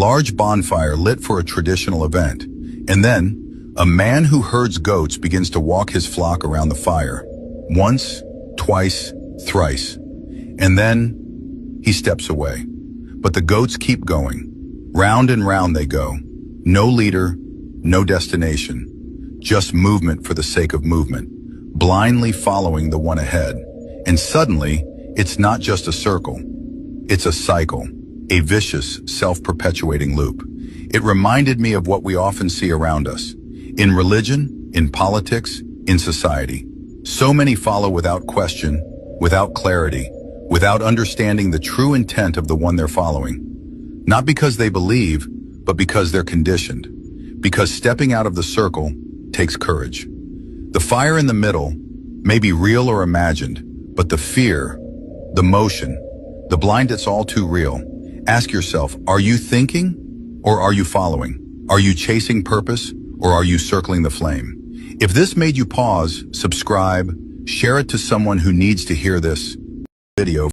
Large bonfire lit for a traditional event, and then a man who herds goats begins to walk his flock around the fire. Once, twice, thrice. And then he steps away. But the goats keep going. Round and round they go. No leader, no destination. Just movement for the sake of movement, blindly following the one ahead. And suddenly, it's not just a circle. It's a cycle, a vicious, self-perpetuating loop. It reminded me of what we often see around us. In religion, in politics, in society. So many follow without question, without clarity, without understanding the true intent of the one they're following. Not because they believe, but because they're conditioned. Because stepping out of the circle takes courage. The fire in the middle may be real or imagined, but the fear, the motion, the blind, it's all too real. Ask yourself, are you thinking or are you following? Are you chasing purpose or are you circling the flame? If this made you pause, subscribe, share it to someone who needs to hear this video.